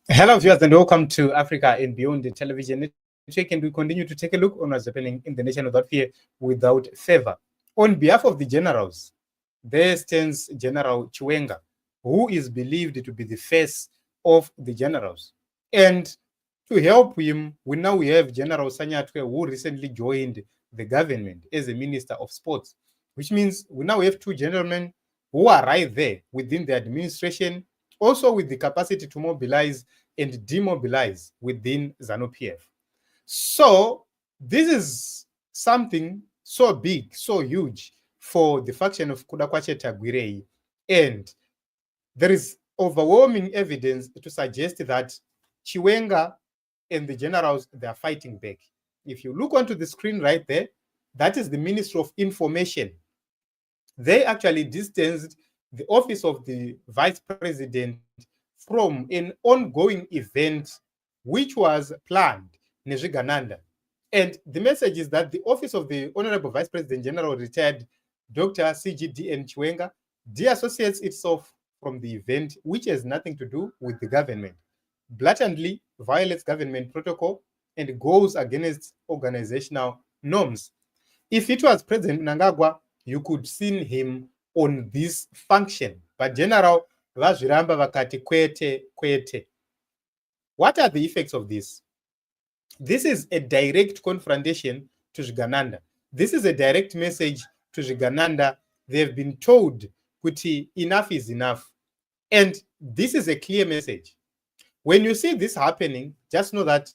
Hello, viewers, and welcome to Africa and Beyond the Television Network. And we continue to take a look on what's happening in the nation without fear, without favor. On behalf of the generals, there stands General CHIWENGA, who is believed to be the face of the generals. And to help him, we have General Sanyatwe, who recently joined the government as a Minister of Sports, which means we now have two gentlemen who are right there within the administration, also with the capacity to mobilize and demobilize within Zanu PF. So this is something so big, so huge for the faction of Kudakwache Tagwirei, and there is overwhelming evidence to suggest that CHIWENGA and the generals, they are fighting back. If you look onto the screen right there, that is the Ministry of Information. They actually distanced the office of the vice president from an ongoing event which was planned, Nezhigananda. And the message is that the office of the Honorable Vice President General retired Dr. CGDN CHIWENGA deassociates itself from the event, which has nothing to do with the government, blatantly violates government protocol, and goes against organizational norms. If it was President Mnangagwa, you could see him on this function. But General Vazviramba vakati kwete. What are the effects of this? This is a direct confrontation to Zhigananda. This is a direct message to Zhigananda. They've been told kuti enough is enough. And this is a clear message. When you see this happening, just know that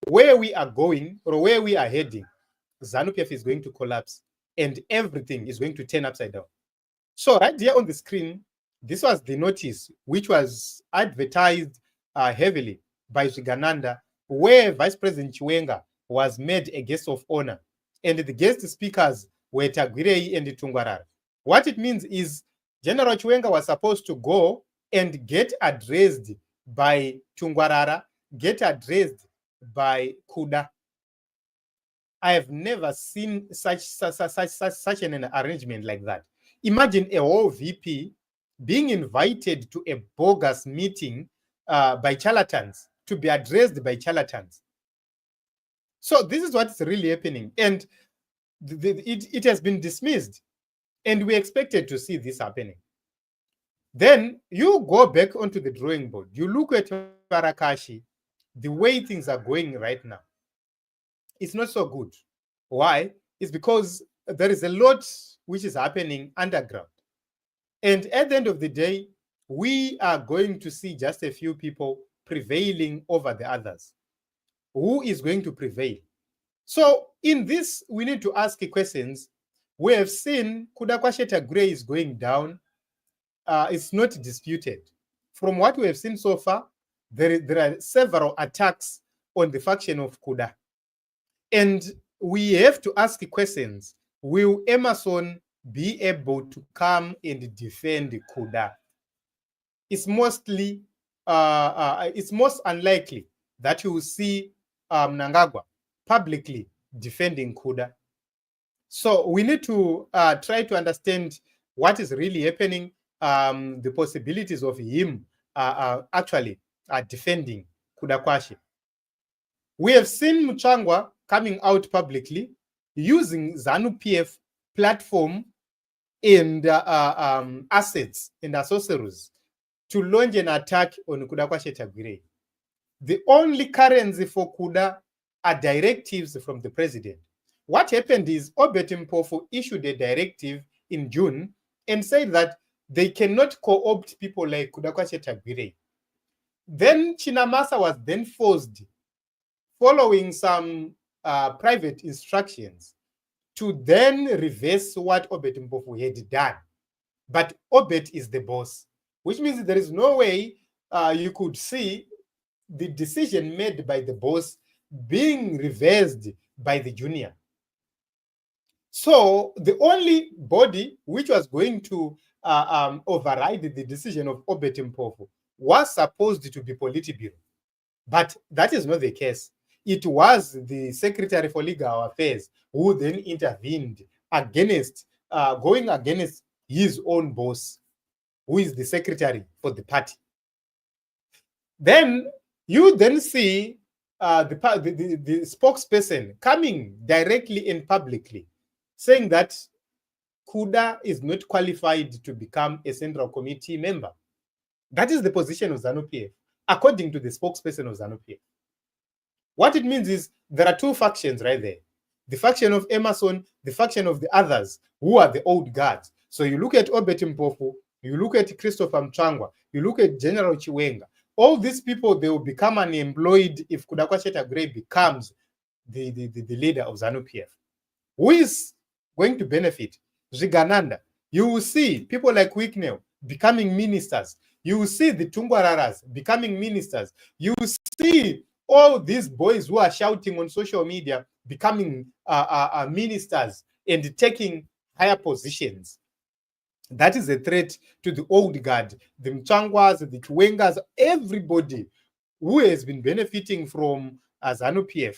where we are going or where we are heading, ZANU-PF is going to collapse and everything is going to turn upside down. So right here on the screen, this was the notice which was advertised heavily by Zhigananda, where Vice President CHIWENGA was made a guest of honor. And the guest speakers were Tagwirei and Tungwarara. What it means is General CHIWENGA was supposed to go and get addressed by Tungwarara, get addressed by Kuda. I have never seen such an arrangement like that. Imagine a whole VP being invited to a bogus meeting by charlatans, to be addressed by charlatans. So this is what is really happening. And it has been dismissed. And we expected to see this happening. Then you go back onto the drawing board. You look at Marakashi, the way things are going right now. It's not so good. Why? It's because there is a lot which is happening underground. And at the end of the day, we are going to see just a few people prevailing over the others. Who is going to prevail? So in this, we need to ask questions. We have seen Kudakwashe Tagwirei is going down. It's not disputed. From what we have seen so far, there are several attacks on the faction of Kuda. And we have to ask questions. Will Emerson be able to come and defend Kuda? It's most unlikely that you will see Mnangagwa publicly defending Kuda. So we need to try to understand what is really happening, the possibilities of him actually defending Kudakwashe. We have seen Muchangwa coming out publicly using ZANU-PF platform and assets and accessories to launch an attack on Kudakwashe Tagwirei. The only currency for Kuda are directives from the president. What happened is Obet Mpofu issued a directive in June and said that they cannot co-opt people like Kudakwashe Tagwirei. Then Chinamasa was then forced, following some private instructions, to then reverse what Obet Mpofu had done. But Obet is the boss, which means there is no way you could see the decision made by the boss being reversed by the junior. So the only body which was going to override the decision of Obet Mpofu was supposed to be Politburo. But that is not the case. It was the Secretary for Legal Affairs who then intervened against, going against his own boss, who is the secretary for the party. Then you then see the spokesperson coming directly and publicly saying that Kuda is not qualified to become a Central Committee member. That is the position of ZANU-PF, according to the spokesperson of ZANU-PF. What it means is there are two factions right there. The faction of Emerson, the faction of the others, who are the old guards. So you look at Obet Mpofu, you look at Christopher Mchangwa, you look at General Chiwenga. All these people, they will become unemployed if Kudakwa Tagwirei becomes the leader of ZANU-PF. Who is going to benefit? Zhigananda. You will see people like Wicknell becoming ministers. You will see the Tungwararas becoming ministers. You will see all these boys who are shouting on social media becoming ministers and taking higher positions. That is a threat to the old guard, the Mchangwas, the Chiwengas, everybody who has been benefiting from ZANU-PF.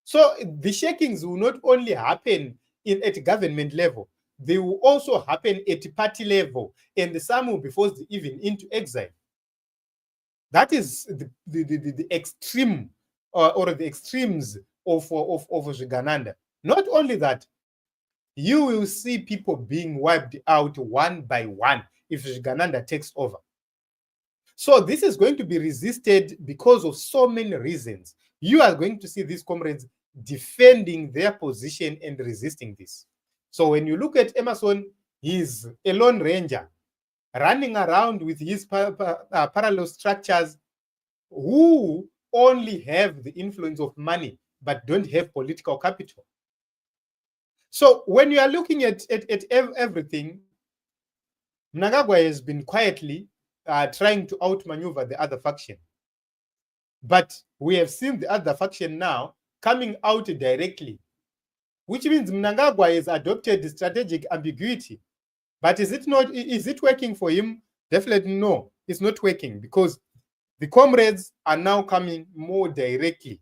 So the shakings will not only happen at government level, they will also happen at party level, and some will be forced even into exile. That is the extreme or the extremes of Zhigananda. Not only that, you will see people being wiped out one by one if Zhigananda takes over. So this is going to be resisted because of so many reasons. You are going to see these comrades defending their position and resisting this. So when you look at Emerson, he's a lone ranger running around with his parallel structures who only have the influence of money but don't have political capital. So when you are looking at everything, Mnangagwa has been quietly trying to outmaneuver the other faction. But we have seen the other faction now coming out directly, which means Mnangagwa has adopted strategic ambiguity. But is it working for him? Definitely no, it's not working, because the comrades are now coming more directly.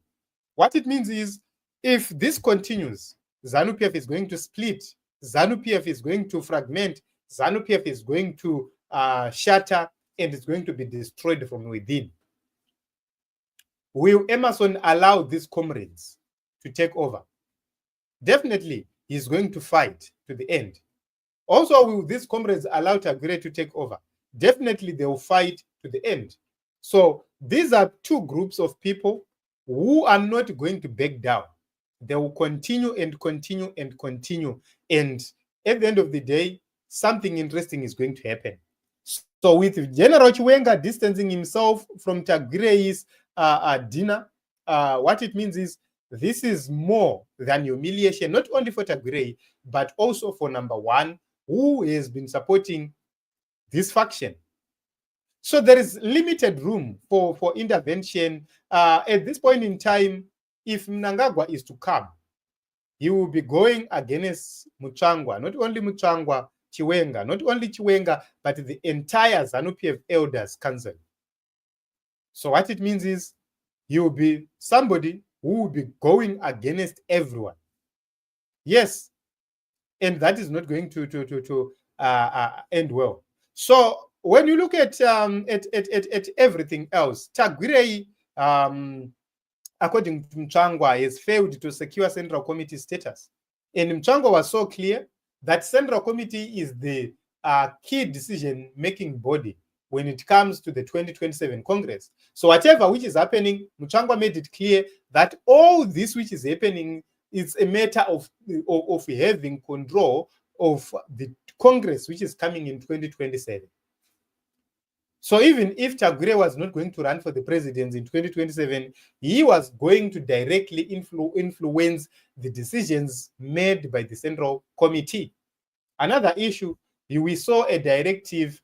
What it means is, if this continues, ZANU-PF is going to split, ZANU-PF is going to fragment, ZANU-PF is going to shatter, and it's going to be destroyed from within. Will Emerson allow these comrades to take over? Definitely, he's going to fight to the end. Also, will these comrades allow Tagwirei to take over? Definitely, they will fight to the end. So these are two groups of people who are not going to back down. They will continue and continue and continue. And at the end of the day, something interesting is going to happen. So with General Chiwenga distancing himself from Tagwirei's dinner, what it means is this is more than humiliation, not only for Tagwirei, but also for number one, who has been supporting this faction. So there is limited room for intervention. At this point in time, if Mnangagwa is to come, he will be going against Mchangwa, not only Mchangwa, Chiwenga, not only Chiwenga, but the entire ZANU-PF Elders Council. So what it means is he will be somebody who will be going against everyone. Yes, and that is not going to end well. So when you look at everything else, Tagwirei, according to Mchangwa, has failed to secure Central Committee status. And Mchangwa was so clear that Central Committee is the key decision-making body when it comes to the 2027 Congress. So whatever which is happening, Mchangwa made it clear that all this which is happening is a matter of having control of the Congress which is coming in 2027. So even if Tagwirei was not going to run for the presidency in 2027, he was going to directly influence the decisions made by the Central Committee. Another issue, we saw a directive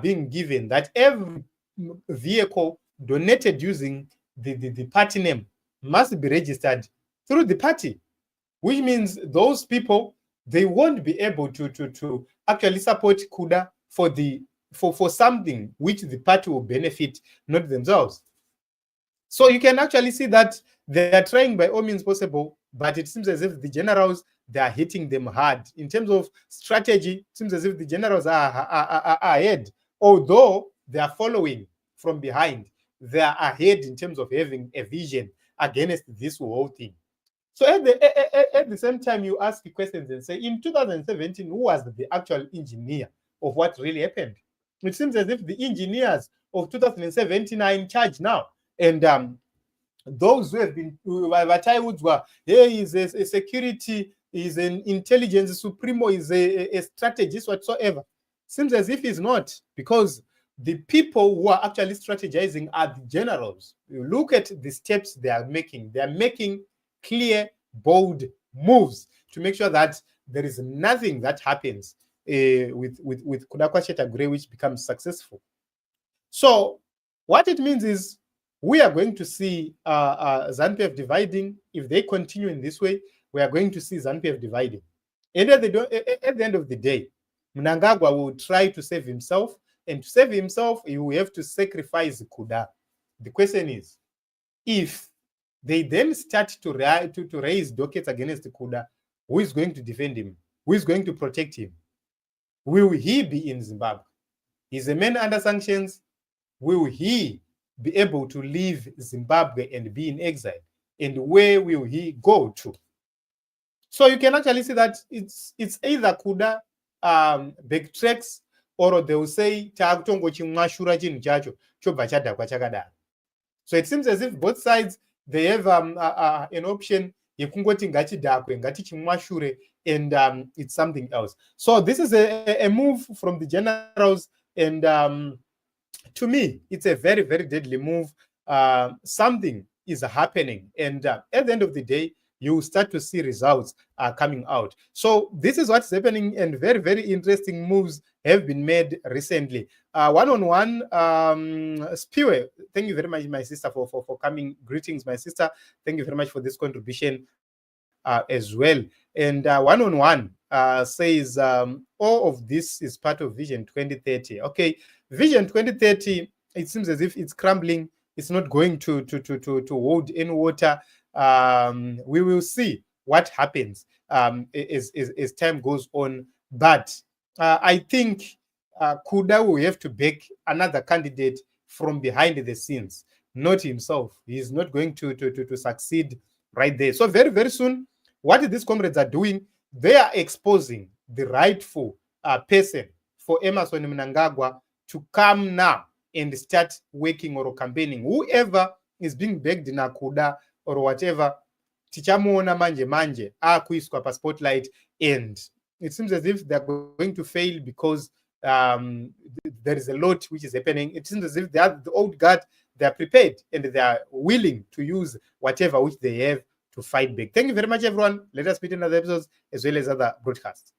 being given that every vehicle donated using the party name must be registered through the party, which means those people, they won't be able to actually support Kuda for something which the party will benefit, not themselves. So you can actually see that they are trying by all means possible, but it seems as if the generals, they are hitting them hard. In terms of strategy, it seems as if the generals are ahead, although they are following from behind. they are ahead in terms of having a vision against this whole thing. So at the same time, you ask questions and say, in 2017, who was the actual engineer of what really happened? It seems as if the engineers of 2017 are in charge now. And those who have been, what I would say, hey, is a security, is an intelligence supremo, is a strategist whatsoever. Seems as if he's not, because the people who are actually strategizing are the generals. You look at the steps they are making. They are making clear, bold moves to make sure that there is nothing that happens with Tagwirei which becomes successful. So what it means is we are going to see ZANU-PF dividing. If they continue in this way, we are going to see ZANU-PF dividing. And at the end of the day, Mnangagwa will try to save himself, and to save himself, he will have to sacrifice Kuda. The question is, if they then start to raise dockets against Kuda, who is going to defend him? Who is going to protect him? Will he be in Zimbabwe? Is a man under sanctions? Will he be able to leave Zimbabwe and be in exile? And where will he go to? So you can actually see that it's either Kuda backtracks, or they will say, so it seems as if both sides, they have an option, and it's something else. So this is a move from the generals, and to me, it's a very, very deadly move. Something is happening, and at the end of the day, you start to see results coming out. So this is what's happening, and very, very interesting moves have been made recently. One-on-one, Spiwe, thank you very much, my sister, for coming. Greetings, my sister. Thank you very much for this contribution as well. And one-on-one says, all of this is part of Vision 2030. Okay, Vision 2030, it seems as if it's crumbling. It's not going to hold any water. We will see what happens as time goes on. But I think Kuda will have to back another candidate from behind the scenes, not himself. He is not going to succeed right there. So very, very soon, what these comrades are doing, they are exposing the rightful person for Emmerson Mnangagwa to come now and start working or campaigning. Whoever is being begged in Kuda or whatever, tichamuona manje akuiswa pa spotlight, and it seems as if they're going to fail because there is a lot which is happening. It seems as if they are the old guard, they are prepared and they are willing to use whatever which they have to fight back. Thank you very much, everyone. Let us meet in other episodes as well as other broadcasts.